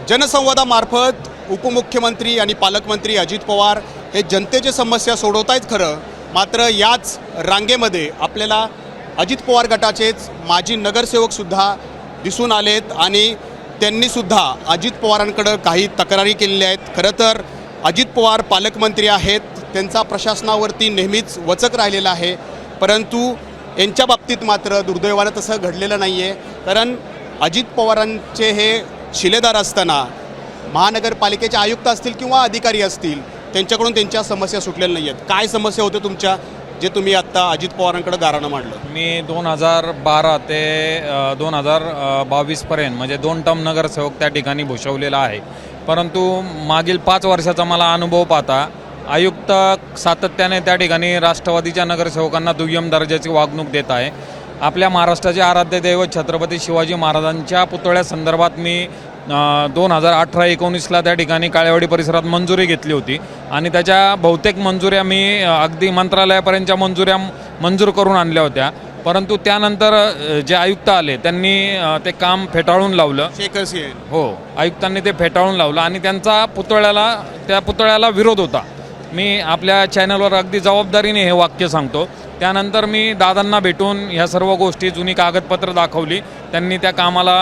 जनसंवादामार्फत उपमुख्यमंत्री आणि पालकमंत्री अजित पवार हे जनतेची समस्या सोडवत आहेत खरं, मात्र याच रांगेमध्ये आपल्याला अजित पवार गटाचेच माजी नगरसेवकसुद्धा दिसून आलेत आणि त्यांनीसुद्धा अजित पवारांकडं काही तक्रारी केलेल्या आहेत। खरं तर अजित पवार पालकमंत्री आहेत, त्यांचा प्रशासनावरती नेहमीच वचक राहिलेला आहे, परंतु यांच्या बाबतीत मात्र दुर्दैवानं तसं घडलेलं नाही आहे। कारण अजित पवारांचे हे शिलेदार असताना महानगरपालिकेचे आयुक्त असतील किंवा अधिकारी असतील त्यांच्याकडून त्यांच्या समस्या सुटलेल्या नाही आहेत। काय समस्या होत्या तुमच्या जे तुम्ही आत्ता अजित पवारांकडे गाऱ्हाणं मांडलं? मी 2012 ते 2022पर्यंत म्हणजे 2 टर्म नगरसेवक त्या ठिकाणी भूषवलेला आहे, परंतु मागील 5 वर्षाचा मला अनुभव पाहता आयुक्त सातत्याने त्या ठिकाणी राष्ट्रवादीच्या नगरसेवकांना दुय्यम दर्जाची वागणूक देत आहे। आपल्या महाराष्ट्राचे आराध्य दैवत छत्रपती शिवाजी महाराजांच्या पुतळ्यासंदर्भात मी 2018-19ला त्या ठिकाणी काळेवाडी परिसरात मंजुरी घेतली होती आणि त्याच्या बहुतेक मंजुऱ्या मी अगदी मंत्रालयापर्यंतच्या मंजुऱ्या मंजूर करून आणल्या होत्या, परंतु त्यानंतर जे आयुक्त आले त्यांनी ते काम फेटाळून लावलं। हो, आयुक्तांनी ते फेटाळून लावलं आणि त्यांचा त्या पुतळ्याला विरोध होता। मी आपल्या चॅनलवर अगदी जबाबदारीने हे वाक्य सांगतो। त्यानंतर मी दादांना भेटून ह्या सर्व गोष्टी जुनी कागदपत्र दाखवली, त्यांनी त्या कामाला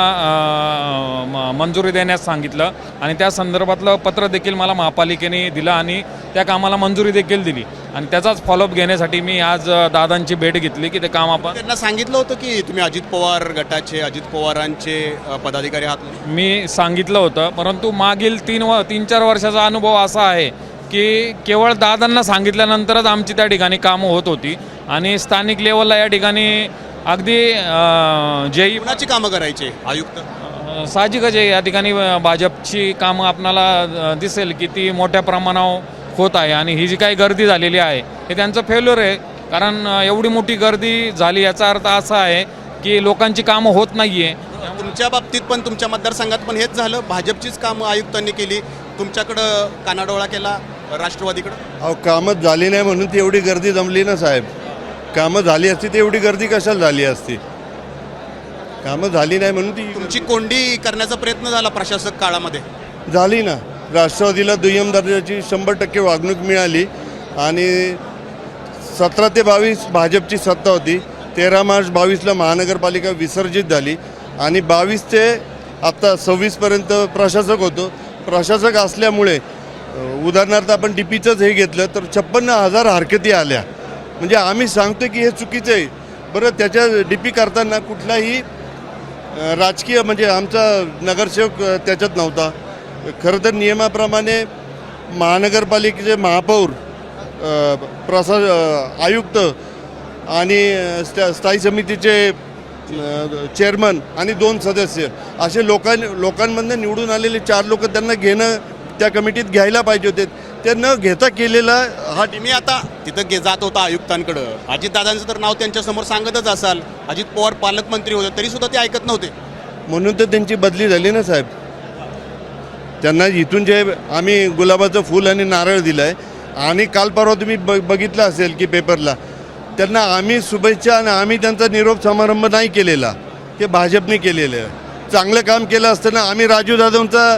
मंजुरी देण्यास सांगितलं आणि त्या संदर्भातलं पत्र देखील मला महापालिकेने दिलं आणि त्या कामाला मंजुरी देखील दिली आणि त्याचाच फॉलोअप घेण्यासाठी मी आज दादांची भेट घेतली की ते काम आपण त्यांना सांगितलं होतं की तुम्ही अजित पवार गटाचे अजित पवारांचे पदाधिकारी आहात। मी सांगितलं होतं, परंतु मागील 3-4 वर्षाचा अनुभव असा आहे की केवळ दादांना सांगितल्यानंतरच आमची त्या ठिकाणी कामं होत होती आणि स्थानिक लेवलला या ठिकाणी अगदी कोणाची कामं करायचे आयुक्त? साहजिकच आहे, या ठिकाणी भाजपची कामं आपणाला दिसेल की ती मोठ्या प्रमाणावर होत आहे आणि ही जी काही गर्दी झालेली आहे हे त्यांचं फेल्युअर आहे। कारण एवढी मोठी गर्दी झाली याचा अर्थ असा आहे की लोकांची कामं होत नाही आहे। तुमच्या बाबतीत पण तुमच्या मतदारसंघात पण हेच झालं, भाजपचीच कामं आयुक्तांनी केली, तुमच्याकडं कानाडोळा केला राष्ट्रवादीकडं? अहो, कामच झाली नाही म्हणून ती एवढी गर्दी जमली ना साहेब। कामं झाली असती ती एवढी गर्दी कशाला झाली असती? कामं झाली नाही म्हणून ती तुमची कोंडी करण्याचा प्रयत्न झाला प्रशासक काळामध्ये झाली ना। राष्ट्रवादीला दुय्यम दर्जाची 100% वागणूक मिळाली आणि 17 ते 22 भाजपची सत्ता होती। 13 मार्च 22ला महानगरपालिका विसर्जित झाली आणि 22 ते आत्ता 26पर्यंत प्रशासक होतो। प्रशासक असल्यामुळे उदाहरणार्थ आपण डीपीचंच हे घेतलं तर 56,000 हरकती आल्या। म्हणजे आम्ही सांगतो की हे चुकीचं आहे। बरं, त्याच्या डीपी करताना कुठलाही राजकीय म्हणजे आमचा नगरसेवक त्याच्यात नव्हता। खरं तर नियमाप्रमाणे महानगरपालिकेचे महापौर, आयुक्त आणि स्थायी समितीचे चेअरमन आणि 2 सदस्य असे लोकांमधून निवडून आलेले 4 लोक त्यांना घेणं त्या कमिटीत घ्यायला पाहिजे होते, ते न घेता केलेला हा। मी आता तिथं जात होता आयुक्तांकडं, अजितदादांचं तर नाव त्यांच्यासमोर सांगतच असाल, अजित पवार पालकमंत्री होते तरीसुद्धा ते ऐकत नव्हते, म्हणून तर त्यांची बदली झाली ना साहेब। त्यांना इथून जे आम्ही गुलाबाचं फूल आणि नारळ दिलं आहे आणि काल परवा तुम्ही बघितलं असेल की पेपरला, त्यांना आम्ही शुभेच्छा आणि आम्ही त्यांचा निरोप समारंभ नाही केलेला, ते भाजपने केलेलं आहे। चांगलं काम केलं असताना आम्ही राजू दादांचा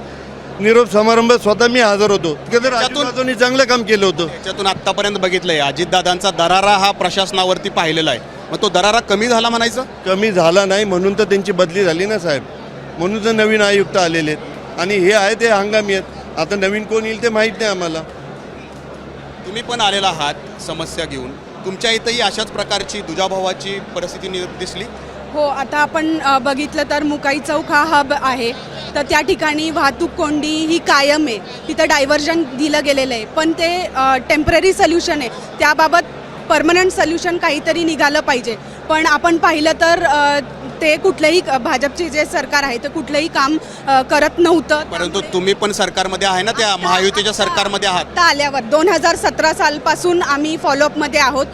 निरोप समारंभ स्वतः मी हजर होतो, राजू दादांनी चांगलं काम केलं होतं। त्याच्यातून आत्तापर्यंत बघितलंय अजितदादांचा दरारा हा प्रशासनावरती पाहिलेला आहे, मग तो दरारा कमी झाला म्हणायचं? कमी झाला नाही म्हणून तर त्यांची बदली झाली ना साहेब, म्हणून तर नवीन आयुक्त आलेले आहेत आणि हे आहे ते हंगामी आहेत। आता नवीन कोण येईल ते माहीत नाही आम्हाला। तुम्ही पण आलेला आहात समस्या घेऊन, तुमच्या इथंही अशाच प्रकारची दुजाभावाची परिस्थिती दिसली? हो, आता आपण बघितलं तर मुकाई चौक हा हब आहे, तर त्या ठिकाणी वाहतूक कोंडी ही कायम आहे। तिथं डायव्हर्जन दिलं गेलेलं आहे, पण ते टेम्पररी सोल्युशन आहे, त्याबाबत परमनंट सोल्युशन काहीतरी निघालं पाहिजे। पण आपण पाहिलं तर ते कुठलंही भाजपचे जे सरकार आहे ते कुठलंही काम करत नव्हतं। परंतु तुम्ही पण सरकारमध्ये आहे ना, त्या महायुतीच्या सरकारमध्ये आहात। आता आल्यावर 2017 सालपासून आम्ही फॉलोअपमध्ये आहोत।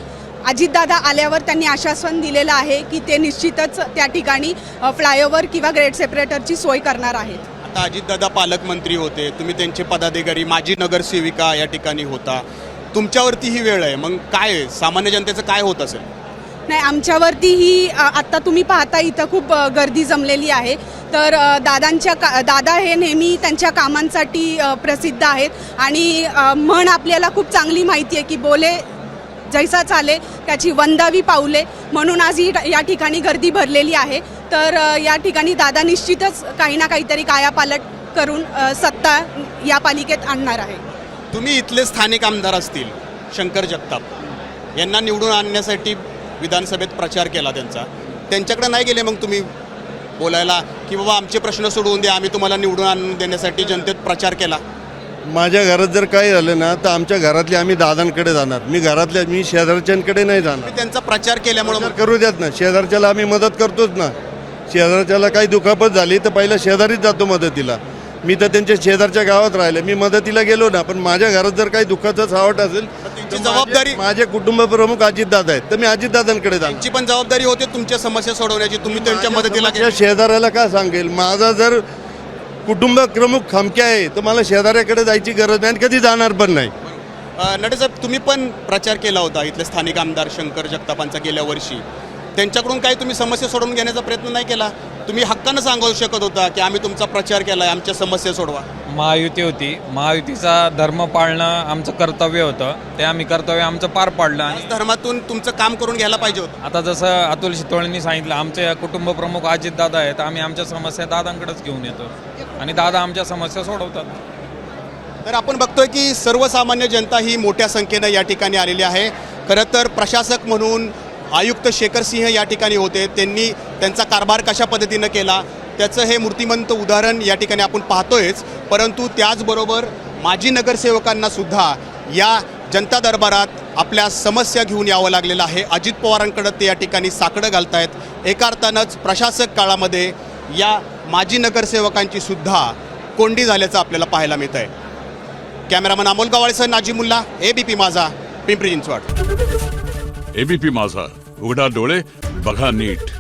अजितदादा आल्यावर त्यांनी आश्वासन दिलेलं आहे की ते निश्चितच त्या ठिकाणी फ्लायओव्हर किंवा ग्रेड सेपरेटरची सोय करणार आहेत। आता अजितदादा पालकमंत्री होते, तुम्ही त्यांचे पदाधिकारी, माजी नगरसेविका या ठिकाणी होता, तुमच्यावरती ही वेळ आहे, मग काय सामान्य जनतेचं काय होत असेल? नाही, आमच्यावरती ही आत्ता तुम्ही पाहता इथं खूप गर्दी जमलेली आहे, तर दादा हे नेहमी त्यांच्या कामांसाठी प्रसिद्ध आहेत आणि म्हण आपल्याला खूप चांगली माहिती आहे की बोले जैसा चाले त्याची वंदावी पाऊले, म्हणून आज ही या ठिकाणी गर्दी भरलेली आहे. तर या ठिकाणी दादा निश्चितच काही ना काहीतरी कायापालट करून सत्ता या पालिकेत आणणार आहे. तुम्ही इथले स्थानिक आमदार असतील शंकर जगताप, यांना निवडून आणण्यासाठी विधानसभेत प्रचार केला त्यांच्याकडे नाही गेले मग तुम्ही बोलायला की बाबा आमचे प्रश्न सोडवून द्या, आम्ही तुम्हाला निवडून आणून देण्यासाठी जनतेत प्रचार केला? माझ्या घरात जर काही झालं ना तर आमच्या घरातले आम्ही दादांकडे जाणार. मी शेजारच्यांकडे नाही जाणार. तुम्ही त्यांचा प्रचार केल्यामुळे प्रचार करू द्यात ना. शेजारच्याला आम्ही मदत करतोच ना. शेजारच्याला काही दुखापत झाली तर पहिला शेजारीच जातो मदतीला. मी तर त्यांच्या शेजारच्या गावात राहिले, मी मदतीला गेलो ना. पण माझ्या घरात जर काही दुःखाचं सावट असेल त्यांची जबाबदारी, माझे कुटुंब प्रमुख अजितदादा आहेत, तर मी अजितदादांकडे जाणार. त्यांची पण जबाबदारी होते तुमच्या समस्या सोडवण्याची. तुम्ही त्यांच्या मदतीला त्या शेजाऱ्याला काय सांगेल? माझा जर कुटुंब प्रमुख खमक्या आहे तर मला शेजाऱ्याकडे जायची गरज नाही आणि कधी जाणार पण नाही. नटेसाहेब, तुम्ही पण प्रचार केला होता इथले स्थानिक आमदार शंकर जगतापांचा गेल्या वर्षी. त्यांच्याकडून काही तुम्ही समस्या सोडवून घेण्याचा प्रयत्न नाही केला? तुम्ही हक्कानं सांगू शकत होता की आम्ही तुमचा प्रचार केला आहे, आमच्या समस्या सोडवा. महायुती होती, महायुतीचा धर्म पाळणं आमचं कर्तव्य होतं, ते आम्ही कर्तव्य आमचं पार पाडलं. आणि धर्मातून तुमचं काम करून घ्यायला पाहिजे होतं. आता जसं अतुल शितोळेंनी सांगितलं, आमचे कुटुंब प्रमुख अजितदादा आहेत, आम्ही आमच्या समस्या दादांकडेच घेऊन येतो आणि दादा आमच्या समस्या सोडवतात. तर आपण बघतोय की सर्वसामान्य जनता ही मोठ्या संख्येनं या ठिकाणी आलेली आहे. खरं तर प्रशासक म्हणून आयुक्त शेखर सिंह या ठिकाणी होते. त्यांनी त्यांचा कारभार कशा पद्धतीनं केला त्याचं हे मूर्तिमंत उदाहरण या ठिकाणी आपण पाहतोयच. परंतु त्याचबरोबर माजी नगरसेवकांना सुद्धा या जनता दरबारात आपल्या समस्या घेऊन यावं लागलेलं आहे. अजित पवारांकडे ते या ठिकाणी साकडं घालतायत. एका अर्थानंच प्रशासक काळामध्ये या माजी नगरसेवकांची सुद्धा कोंडी झाल्याचं आपल्याला पाहायला मिळत आहे. कॅमेरामन अमोल गवाळेसह नाजीमुल्ला, ABP माझा, पिंपरी चिंचवड. ABP माझा, उघडा डोळे बघा नीट.